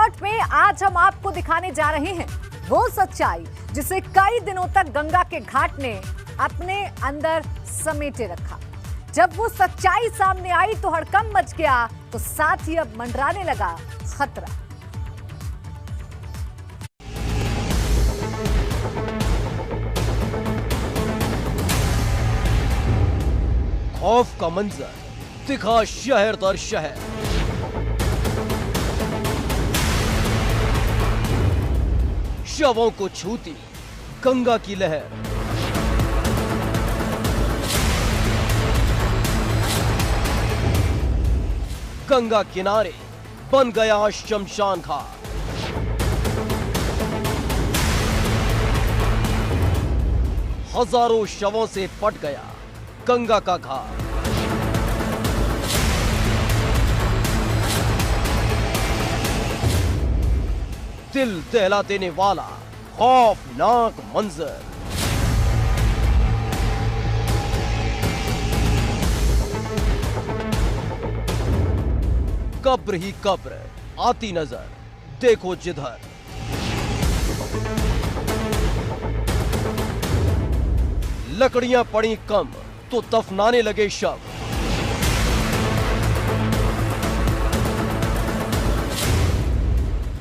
Report में आज हम आपको दिखाने जा रहे हैं वो सच्चाई जिसे कई दिनों तक गंगा के घाट ने अपने अंदर समेटे रखा। जब वो सच्चाई सामने आई तो हड़कंप मच गया, तो साथ ही अब मंडराने लगा खतरा। खौफ का मंजर दिखा शहर दर शहर। शवों को छूती गंगा की लहर। गंगा किनारे बन गया शमशान घाट। हजारों शवों से पट गया गंगा का घाट। दिल दहला देने वाला खौफनाक मंजर। कब्र ही कब्र आती नजर, देखो जिधर। लकड़ियां पड़ी कम तो दफनाने लगे शव।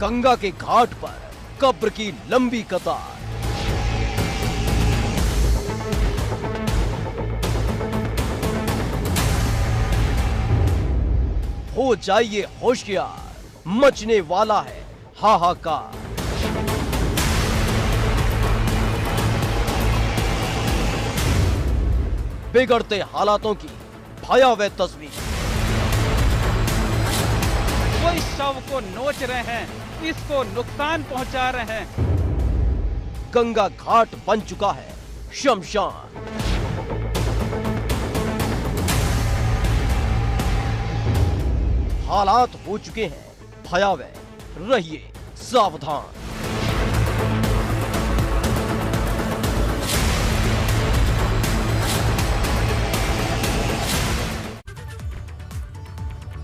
गंगा के घाट पर कब्र की लंबी कतार। हो जाइए होशियार, मचने वाला है हाहाकार। बिगड़ते हालातों की भयावह तस्वीर। वो इस शव को नोच रहे हैं, इसको नुकसान पहुंचा रहे हैं। गंगा घाट बन चुका है शमशान। हालात हो चुके हैं भयावह, रहिए सावधान।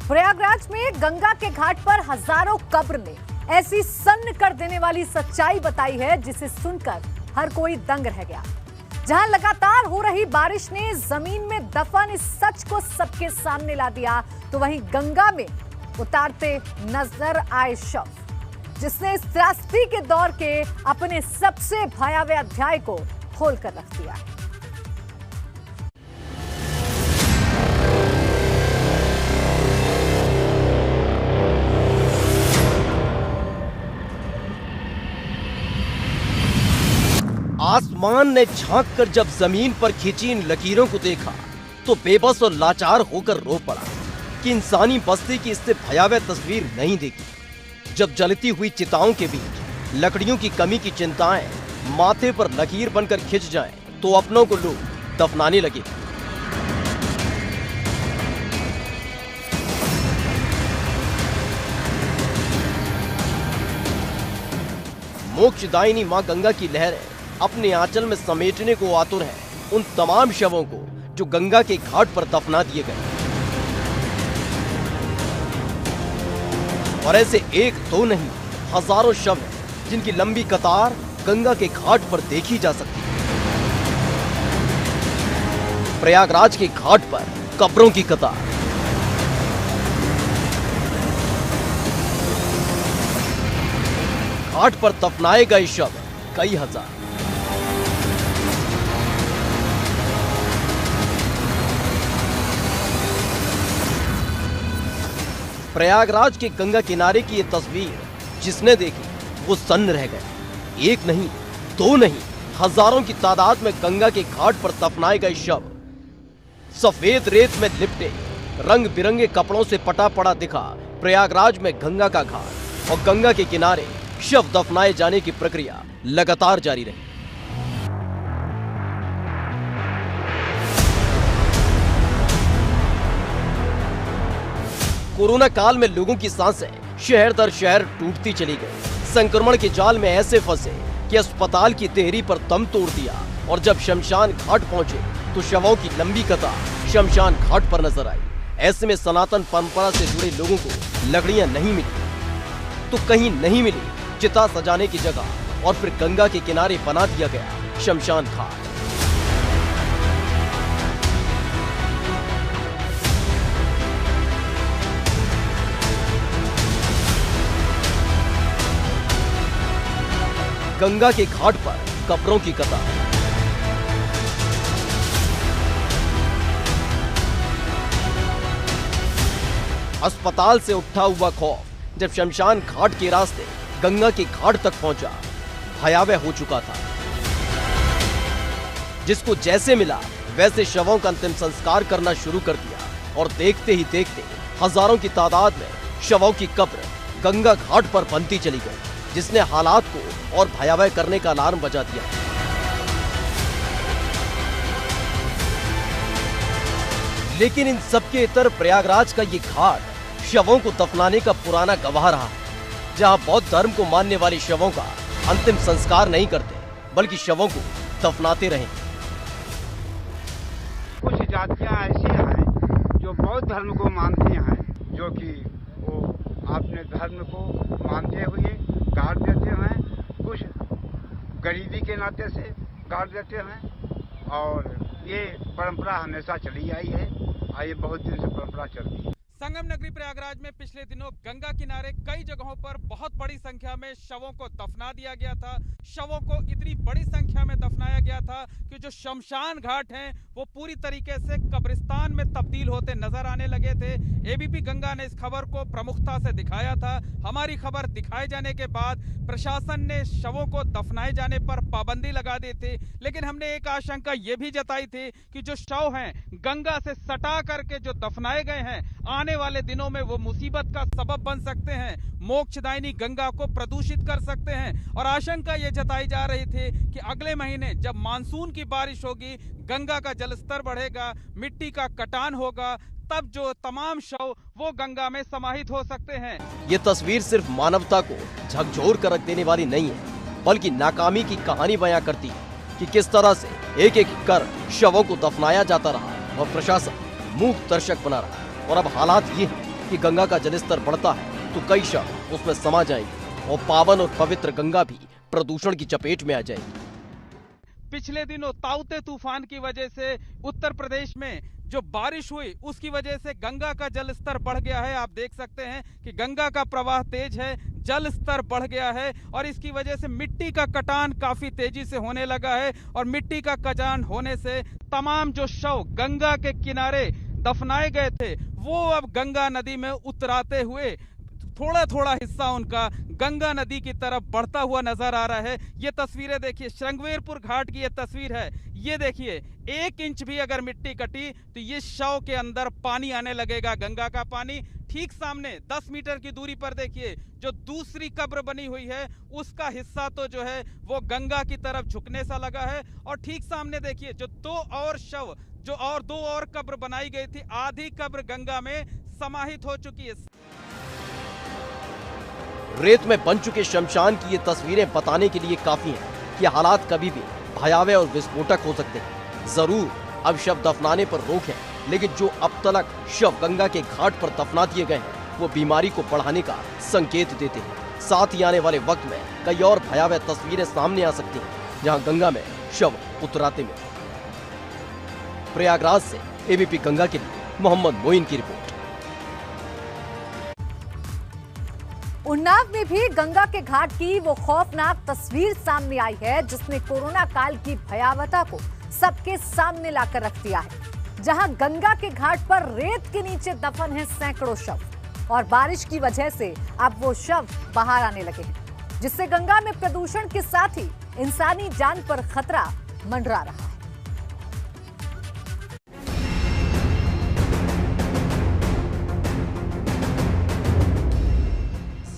प्रयागराज में गंगा के घाट पर हजारों कब्र ने ऐसी सन्न कर देने वाली सच्चाई बताई है जिसे सुनकर हर कोई दंग रह गया। जहां लगातार हो रही बारिश ने जमीन में दफन इस सच को सबके सामने ला दिया, तो वहीं गंगा में उतारते नजर आए शव, जिसने इस त्रासदी के दौर के अपने सबसे भयावह अध्याय को खोलकर रख दिया है। आसमान ने झांक कर जब जमीन पर खींची इन लकीरों को देखा तो बेबस और लाचार होकर रो पड़ा कि इंसानी बस्ती की इससे भयावह तस्वीर नहीं देखी। जब जलती हुई चिताओं के बीच लकड़ियों की कमी की चिंताएं माथे पर लकीर बनकर खिंच जाएं, तो अपनों को लोग दफनाने लगे। मोक्षदायिनी मां गंगा की लहरें अपने आंचल में समेटने को आतुर है उन तमाम शवों को जो गंगा के घाट पर दफना दिए गए। और ऐसे एक दो नहीं, हजारों शव हैं जिनकी लंबी कतार गंगा के घाट पर देखी जा सकती है। प्रयागराज के घाट पर कब्रों की कतार। घाट पर दफनाए गए शव कई हजार। प्रयागराज के गंगा किनारे की ये तस्वीर जिसने देखी वो सन्न रह गए। एक नहीं, दो नहीं, हजारों की तादाद में गंगा के घाट पर दफनाए गए शव सफेद रेत में लिपटे रंग बिरंगे कपड़ों से पटा पड़ा दिखा। प्रयागराज में गंगा का घाट और गंगा के किनारे शव दफनाए जाने की प्रक्रिया लगातार जारी रही। कोरोना काल में लोगों की सांसें शहर दर शहर टूटती चली गई। संक्रमण के जाल में ऐसे फंसे कि अस्पताल की देहरी पर दम तोड़ दिया, और जब शमशान घाट पहुंचे तो शवों की लंबी कतार शमशान घाट पर नजर आई। ऐसे में सनातन परंपरा से जुड़े लोगों को लकड़ियां नहीं मिली तो कहीं नहीं मिली चिता सजाने की जगह और फिर गंगा के किनारे बना दिया गया शमशान घाट। गंगा के घाट पर कब्रों की कतार। अस्पताल से उठा हुआ खौफ जब शमशान घाट के रास्ते गंगा के घाट तक पहुंचा, भयावह हो चुका था। जिसको जैसे मिला वैसे शवों का अंतिम संस्कार करना शुरू कर दिया और देखते ही देखते हजारों की तादाद में शवों की कब्र गंगा घाट पर बनती चली गई, जिसने हालात को और भयावह करने का अलार्म बजा दिया। लेकिन इन सबके इतर प्रयागराज का ये घाट शवों को दफनाने का पुराना गवाह रहा है, जहां बौद्ध धर्म को मानने वाले शवों का अंतिम संस्कार नहीं करते बल्कि शवों को दफनाते रहे। कुछ जातियां ऐसी हैं जो बौद्ध धर्म को मानती हैं, जो कि वो अपने धर्म को मानते हुए गाड़ देते हैं, कुछ गरीबी के नाते से गाड़ देते हैं और ये परंपरा हमेशा चली आई है और ये बहुत दिन से परंपरा चलती है। संगम नगरी प्रयागराज में पिछले दिनों गंगा किनारे कई जगहों पर बहुत बड़ी संख्या में शवों को दफना दिया गया था। शवों को इतनी बड़ी संख्या में दफनाया गया था कि जो शमशान घाट हैं वो पूरी तरीके से कब्रिस्तान में तब्दील होते नजर आने लगे थे। एबीपी गंगा ने इस खबर को प्रमुखता से दिखाया था। हमारी खबर दिखाए जाने के बाद प्रशासन ने शवों को दफनाए जाने पर पाबंदी लगा दी थी, लेकिन हमने एक आशंका ये भी जताई थी कि जो शव हैं गंगा से सटा करके जो दफनाए गए हैं, आने वाले दिनों में वो मुसीबत का सबब बन सकते हैं, मोक्षदायिनी गंगा को प्रदूषित कर सकते हैं। और आशंका ये जताई जा रही थी कि अगले महीने जब मानसून की बारिश होगी, गंगा का जलस्तर बढ़ेगा, मिट्टी का कटान होगा, तब जो तमाम शव वो गंगा में समाहित हो सकते हैं। ये तस्वीर सिर्फ मानवता को झकझोर कर रख देने वाली नहीं है, बल्कि नाकामी की कहानी बयां करती है कि किस तरह से एक एक कर शवों को दफनाया जाता रहा और प्रशासन मूक दर्शक बना रहा। और अब हालात ये हैं कि गंगा का जलस्तर बढ़ता है तो कई शव उसमें समा जाएंगे और पावन और पवित्र गंगा भी प्रदूषण की चपेट में आ जाएगी। पिछले दिनों ताउते तूफान की वजह से उत्तर प्रदेश में जो बारिश हुई उसकी वजह से गंगा का जल स्तर बढ़ गया है। आप देख सकते हैं कि गंगा का प्रवाह तेज है, जल स्तर बढ़ गया है और इसकी वजह से मिट्टी का कटान काफी तेजी से होने लगा है। और मिट्टी का कटान होने से तमाम जो शव गंगा के किनारे दफनाए गए थे वो अब गंगा नदी में उतराते हुए थोड़ा थोड़ा हिस्सा उनका गंगा नदी की तरफ बढ़ता हुआ नजर आ रहा है। ये तस्वीरें देखिए, श्रृंगवेरपुर घाट की ये तस्वीर है। ये देखिए, 1 इंच भी अगर मिट्टी कटी तो ये शव के अंदर पानी आने लगेगा, गंगा का पानी। ठीक सामने 10 मीटर की दूरी पर देखिए जो दूसरी कब्र बनी हुई है उसका हिस्सा तो जो है वो गंगा की तरफ झुकने सा लगा है। और ठीक सामने देखिए जो 2 और शव, जो और 2 और कब्र बनाई गई थी, आधी कब्र गंगा में समाहित हो चुकी है। रेत में बन चुके शमशान की ये तस्वीरें बताने के लिए काफी हैं कि हालात कभी भी भयावह और विस्फोटक हो सकते हैं। जरूर अब शव दफनाने पर रोक है, लेकिन जो अब तक शव गंगा के घाट पर दफना दिए गए हैं वो बीमारी को बढ़ाने का संकेत देते हैं। साथ ही आने वाले वक्त में कई और भयावह तस्वीरें सामने आ सकती हैं जहां गंगा में शव उतराते में। प्रयागराज से एबीपी गंगा के लिए मोहम्मद मोइन की रिपोर्ट। उन्नाव में भी गंगा के घाट की वो खौफनाक तस्वीर सामने आई है जिसने कोरोना काल की भयावहता को सबके सामने लाकर रख दिया है। जहां गंगा के घाट पर रेत के नीचे दफन हैं सैकड़ों शव और बारिश की वजह से अब वो शव बाहर आने लगे हैं, जिससे गंगा में प्रदूषण के साथ ही इंसानी जान पर खतरा मंडरा रहा है।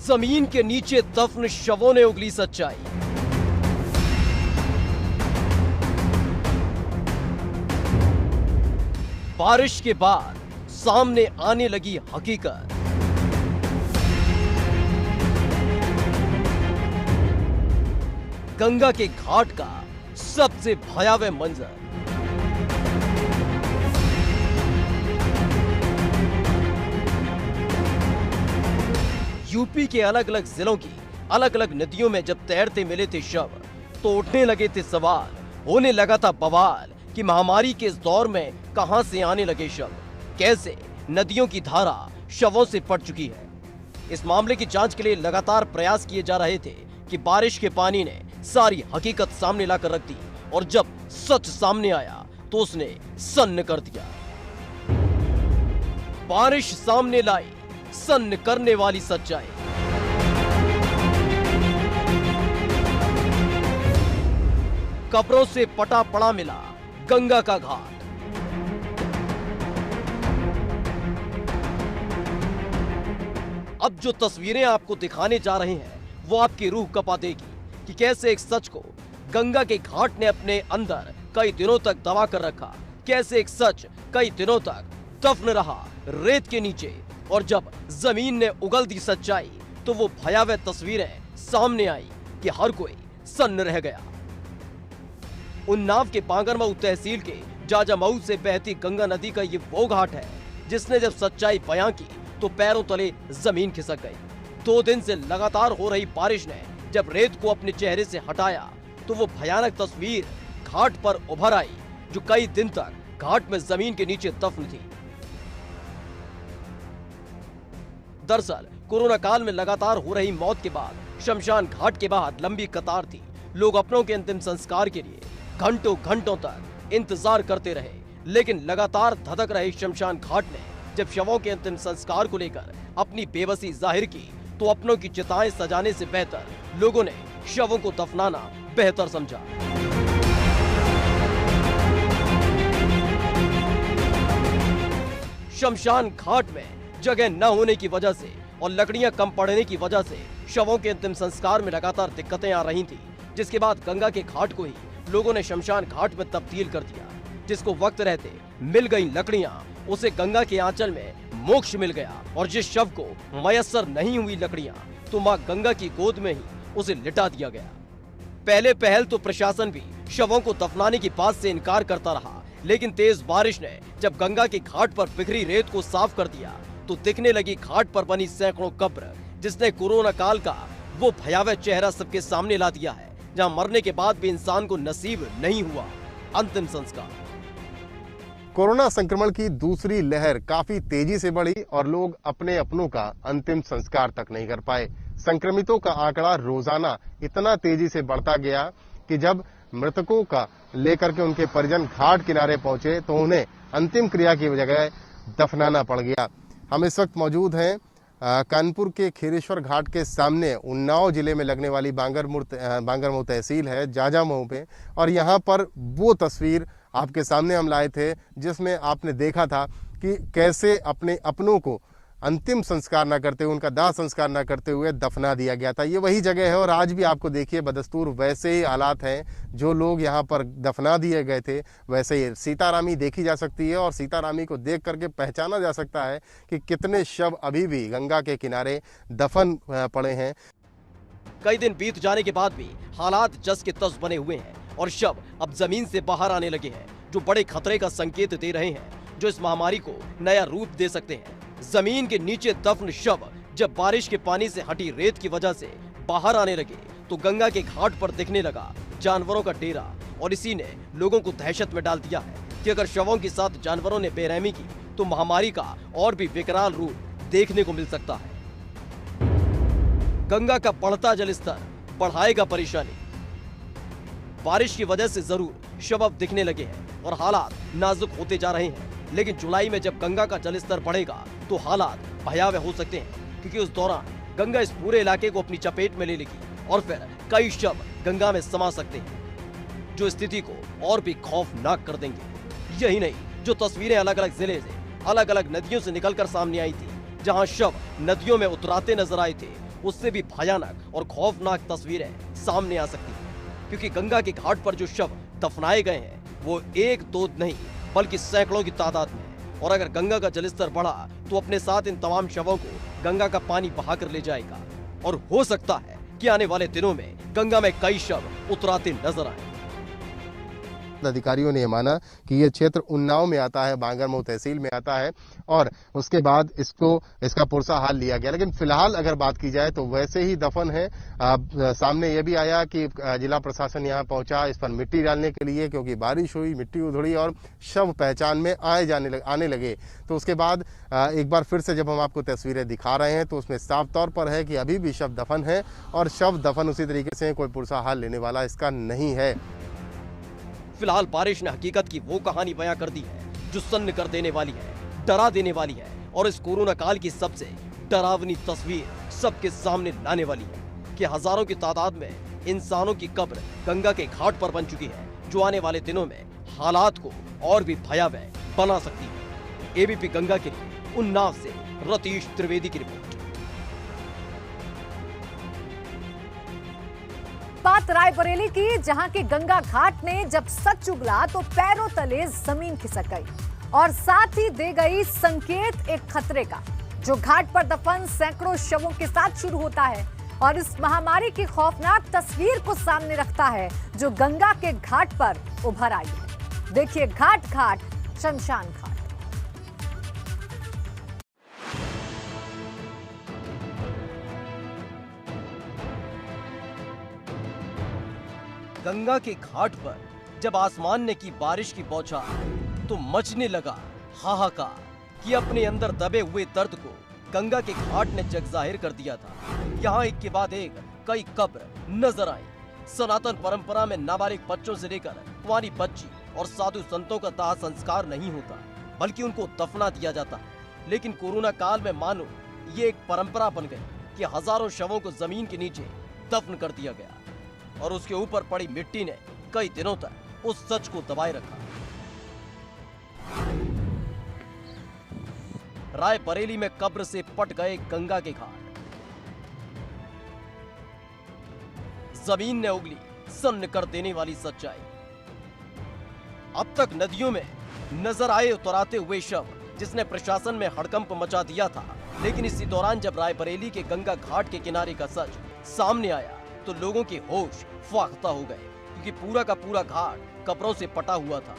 जमीन के नीचे दफन शवों ने उगली सच्चाई। बारिश के बाद सामने आने लगी हकीकत। गंगा के घाट का सबसे भयावह मंजर। यूपी के अलग अलग जिलों की अलग अलग नदियों में जब तैरते मिले थे शव, तो उठने लगे थे सवाल, होने लगा था बवाल कि महामारी के इस दौर में कहां से आने लगे शव, कैसे नदियों की धारा शवों से पट चुकी है। इस मामले की जांच के लिए लगातार प्रयास किए जा रहे थे कि बारिश के पानी ने सारी हकीकत सामने लाकर रख दी, और जब सच सामने आया तो उसने सन्न कर दिया। बारिश सामने लाई सन्न करने वाली सच्चाई। कब्रों से पटा पड़ा मिला गंगा का घाट। अब जो तस्वीरें आपको दिखाने जा रहे हैं वो आपकी रूह कपा देगी कि कैसे एक सच को गंगा के घाट ने अपने अंदर कई दिनों तक दबा कर रखा, कैसे एक सच कई दिनों तक दफन रहा रेत के नीचे, और जब जमीन ने उगल दी सच्चाई तो वो भयावह तस्वीरें सामने आई कि हर कोई सन्न रह गया। उन्नाव के बांगरमऊ तहसील के जाजामऊ से बहती गंगा नदी का ये वो घाट है जिसने जब सच्चाई बयां की तो पैरों तले जमीन खिसक गई। 2 दिन से लगातार हो रही बारिश ने जब रेत को अपने चेहरे से हटाया तो वो भयानक तस्वीर घाट पर उभर आई जो कई दिन तक घाट में जमीन के नीचे दफन थी। दरअसल कोरोना काल में लगातार हो रही मौत के बाद शमशान घाट के बाहर लंबी कतार थी। लोग अपनों के अंतिम संस्कार के लिए घंटों घंटों तक इंतजार करते रहे, लेकिन लगातार धधक रहे शमशान घाट ने जब शवों के अंतिम संस्कार को लेकर अपनी बेबसी जाहिर की तो अपनों की चिताएं सजाने से बेहतर लोगों ने शवों को दफनाना बेहतर समझा। शमशान घाट में जगह न होने की वजह से और लकड़ियां कम पड़ने की वजह से शवों के अंतिम संस्कार में लगातार दिक्कतें आ रही थी, जिसके बाद गंगा के घाट को ही लोगों ने शमशान घाट में तब्दील कर दिया। जिसको वक्त रहते मिल गई लकड़ियां उसे गंगा के आंचल में मोक्ष मिल गया, और जिस शव को मयस्सर नहीं हुई लकड़ियां तो मां गंगा की गोद में ही उसे लिटा दिया गया। पहले पहल तो प्रशासन भी शवों को दफनाने की बात से इनकार करता रहा, लेकिन तेज बारिश ने जब गंगा के घाट पर बिखरी रेत को साफ कर दिया तो दिखने लगी घाट पर बनी सैकड़ों कब्र, जिसने कोरोना काल का वो भयावह चेहरा सबके सामने ला दिया है, जहां मरने के बाद भी इंसान को नसीब नहीं हुआ अंतिम संस्कार। कोरोना संक्रमण की दूसरी लहर काफी तेजी से बढ़ी और लोग अपने अपनों का अंतिम संस्कार तक नहीं कर पाए। संक्रमितों का आंकड़ा रोजाना इतना तेजी से बढ़ता गया कि जब मृतकों का लेकर के उनके परिजन घाट किनारे पहुंचे तो उन्हें अंतिम क्रिया की जगह दफनाना पड़ गया। हम इस वक्त मौजूद हैं कानपुर के खीरेश्वर घाट के सामने उन्नाव जिले में लगने वाली बांगरमऊ तहसील है जाजामऊ पे, और यहाँ पर वो तस्वीर आपके सामने हम लाए थे जिसमें आपने देखा था कि कैसे अपने अपनों को अंतिम संस्कार न करते हुए, उनका दाह संस्कार न करते हुए दफना दिया गया था। ये वही जगह है और आज भी आपको देखिए बदस्तूर वैसे ही हालात हैं। जो लोग यहाँ पर दफना दिए गए थे वैसे ही सीतारामी देखी जा सकती है और सीतारामी को देख करके पहचाना जा सकता है कि कितने शव अभी भी गंगा के किनारे दफन पड़े हैं। कई दिन बीत जाने के बाद भी हालात जस के तस बने हुए हैं और शव अब जमीन से बाहर आने लगे हैं, जो बड़े खतरे का संकेत दे रहे हैं, जो इस महामारी को नया रूप दे सकते हैं। जमीन के नीचे दफन शव जब बारिश के पानी से हटी रेत की वजह से बाहर आने लगे तो गंगा के घाट पर दिखने लगा जानवरों का डेरा, और इसी ने लोगों को दहशत में डाल दिया है कि अगर शवों के साथ जानवरों ने बेरहमी की तो महामारी का और भी विकराल रूप देखने को मिल सकता है। गंगा का बढ़ता जलस्तर बढ़ाएगा परेशानी। बारिश की वजह से जरूर शव अब दिखने लगे हैं और हालात नाजुक होते जा रहे हैं, लेकिन जुलाई में जब गंगा का जलस्तर बढ़ेगा तो हालात भयावह हो सकते हैं, क्योंकि उस दौरान गंगा इस पूरे इलाके को अपनी चपेट में ले लेगी और फिर कई शव गंगा में समा सकते हैं, जो स्थिति को और भी खौफनाक कर देंगे। यही नहीं, जो तस्वीरें अलग अलग जिले से अलग अलग नदियों से निकलकर सामने आई थी, जहां शव नदियों में उतराते नजर आए थे, उससे भी भयानक और खौफनाक तस्वीरें सामने आ सकती हैं, क्योंकि गंगा के घाट पर जो शव दफनाए गए हैं वो 1-2 नहीं बल्कि सैकड़ों की तादाद में, और अगर गंगा का जलस्तर बढ़ा तो अपने साथ इन तमाम शवों को गंगा का पानी बहाकर ले जाएगा, और हो सकता है कि आने वाले दिनों में गंगा में कई शव उतराते नजर आए। अधिकारियों ने माना कि ये क्षेत्र उन्नाव में आता है, बांगरमऊ तहसील में आता है और उसके बाद इसका पुरसा हाल लिया गया। लेकिन फिलहाल अगर बात की जाए तो वैसे ही दफन है। सामने ये भी आया कि जिला प्रशासन यहाँ पहुंचा इस पर मिट्टी डालने के लिए, क्योंकि बारिश हुई, मिट्टी उधड़ी और शव पहचान में आने लगे। तो उसके बाद एक बार फिर से जब हम आपको तस्वीरें दिखा रहे हैं तो उसमें साफ तौर पर है कि अभी भी शव दफन है और शव दफन उसी तरीके से कोई पुरसा हाल लेने वाला इसका नहीं है। फिलहाल बारिश ने हकीकत की वो कहानी बयां कर दी है जो सन्न कर देने वाली है, डरा देने वाली है और इस कोरोना काल की सबसे डरावनी तस्वीर सबके सामने लाने वाली है कि हजारों की तादाद में इंसानों की कब्र गंगा के घाट पर बन चुकी है, जो आने वाले दिनों में हालात को और भी भयावह बना सकती है। एबीपी गंगा के लिए उन्नाव से रतीश त्रिवेदी की रिपोर्ट। बात रायबरेली की, जहां के गंगा घाट ने जब सच उगला तो पैरों तले जमीन खिसक गई और साथ ही दे गई संकेत एक खतरे का, जो घाट पर दफन सैकड़ों शवों के साथ शुरू होता है और इस महामारी की खौफनाक तस्वीर को सामने रखता है जो गंगा के घाट पर उभर आई है। देखिए घाट घाट शमशान घाट। गंगा के घाट पर जब आसमान ने की बारिश की बौछार तो मचने लगा हाहाकार कि अपने अंदर दबे हुए दर्द को गंगा के घाट ने जगजाहिर कर दिया था। यहाँ एक के बाद एक कई कब्र नजर आई। सनातन परंपरा में नाबालिग बच्चों से लेकर कुंवारी बच्ची और साधु संतों का दाह संस्कार नहीं होता, बल्कि उनको दफना दिया जाता है। लेकिन कोरोना काल में मानो ये एक परंपरा बन गई कि हजारों शवों को जमीन के नीचे दफन कर दिया गया और उसके ऊपर पड़ी मिट्टी ने कई दिनों तक उस सच को दबाए रखा। रायबरेली में कब्र से पट गए गंगा के घाट। जमीन ने उगली सन्न कर देने वाली सच्चाई। अब तक नदियों में नजर आए उतराते हुए शव, जिसने प्रशासन में हड़कंप मचा दिया था। लेकिन इसी दौरान जब रायबरेली के गंगा घाट के किनारे का सच सामने आया तो लोगों के होश फाख्ता हो गए, क्योंकि पूरा का पूरा घाट कब्रों से पटा हुआ था।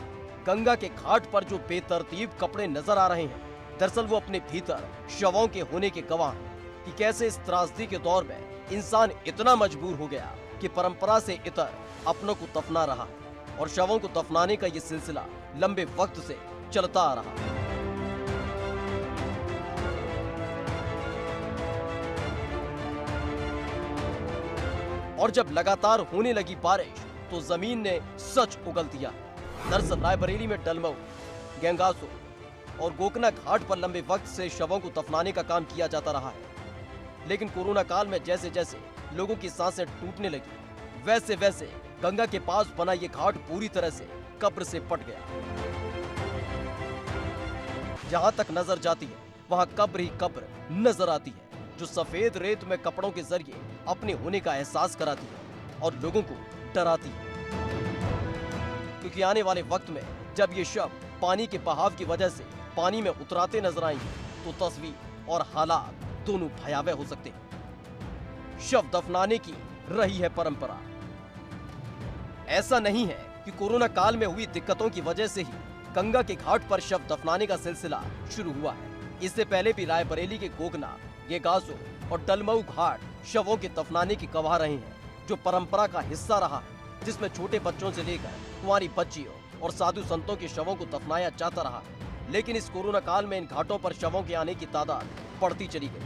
गंगा के घाट पर जो बेतरतीब कपड़े नजर आ रहे हैं, दरअसल वो अपने भीतर शवों के होने के गवाह हैं कि कैसे इस त्रासदी के दौर में इंसान इतना मजबूर हो गया कि परंपरा से इतर अपनों को दफना रहा और शवों को दफनाने का ये सिलसिला लंबे वक्त से चलता आ रहा। और जब लगातार होने लगी बारिश तो जमीन ने सच उगल दिया। दरअसल रायबरेली में डलमऊ, गेंगासो और गोकना घाट पर लंबे वक्त से शवों को दफनाने का काम किया जाता रहा है। लेकिन कोरोना काल में जैसे जैसे लोगों की सांसें टूटने लगी, वैसे वैसे गंगा के पास बना ये घाट पूरी तरह से कब्र से पट गया। जहां तक नजर जाती है वहां कब्र ही कब्र नजर आती है, जो सफेद रेत में कपड़ों के जरिए अपने होने का एहसास कराती है और लोगों को डराती है। क्योंकि आने वाले वक्त में जब ये शव पानी के बहाव की वजह से पानी में उतराते नजर आएंगे तो तस्वीर और हालात दोनों भयावह हो सकते हैं। शव दफनाने की रही है परंपरा। ऐसा नहीं है कि कोरोना काल में हुई दिक्कतों की वजह से ही गंगा के घाट पर शव दफनाने का सिलसिला शुरू हुआ है। इससे पहले भी रायबरेली के गोकना, गेगासो और डलमऊ घाट शवों के दफनाने की गवाह रहे हैं, जो परंपरा का हिस्सा रहा है, जिसमें छोटे बच्चों से लेकर कुंवारी बच्चियों और साधु संतों के शवों को दफनाया जाता रहा है। लेकिन इस कोरोना काल में इन घाटों पर शवों के आने की तादाद बढ़ती चली गई,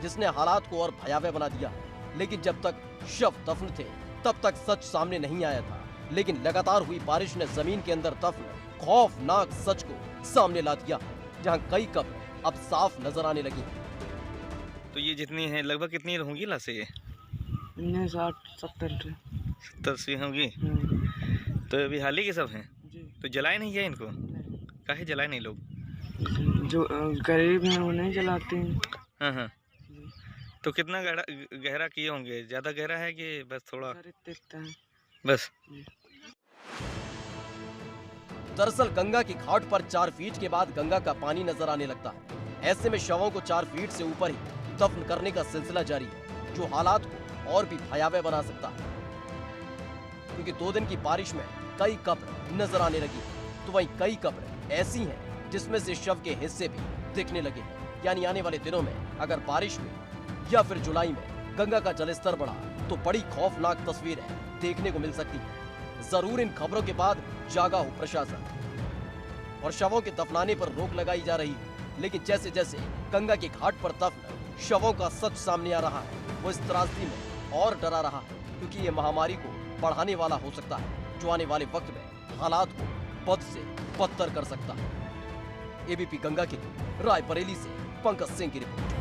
जिसने हालात को और भयावह बना दिया। लेकिन जब तक शव दफन थे तब तक सच सामने नहीं आया था। लेकिन लगातार हुई बारिश ने जमीन के अंदर दफन खौफनाक सच को सामने ला दिया, जहां कई कब्र अब साफ नजर आने लगी। तो ये जितनी है लगभग कितनी होंगी लाशें? ये 60-70 होंगी। तो अभी हाल ही के सब हैं, तो जलाए नहीं गए इनको? काहे जलाए नहीं लोग? जो गरीब हैं वो नहीं जलाते हैं। हाँ हाँ। तो कितना गहरा किए होंगे? ज्यादा गहरा है कि बस थोड़ा बस? दरअसल गंगा के घाट पर 4 फीट के बाद गंगा का पानी नजर आने लगता है। ऐसे में शवों को 4 फीट से ऊपर ही दफन करने का सिलसिला जारी है, जो हालात को और भी भयावह बना सकता है। क्योंकि 2 दिन की बारिश में कई कब्र नजर आने लगी, तो वहीं कई कब्र ऐसी हैं जिसमें से शव के हिस्से भी दिखने लगे। यानी आने वाले दिनों में अगर बारिश हुई या फिर जुलाई में गंगा का जलस्तर बढ़ा तो बड़ी खौफनाक तस्वीरें देखने को मिल सकती है। जरूर इन खबरों के बाद जागा हो प्रशासन और शवों के दफनाने पर रोक लगाई जा रही है। लेकिन जैसे जैसे गंगा के घाट पर दफन शवों का सच सामने आ रहा है, वो इस त्रासदी में और डरा रहा है, क्योंकि ये महामारी को बढ़ाने वाला हो सकता है, जो आने वाले वक्त में हालात को बद से बदतर कर सकता है। एबीपी गंगा के लिए रायबरेली से पंकज सिंह की रिपोर्ट।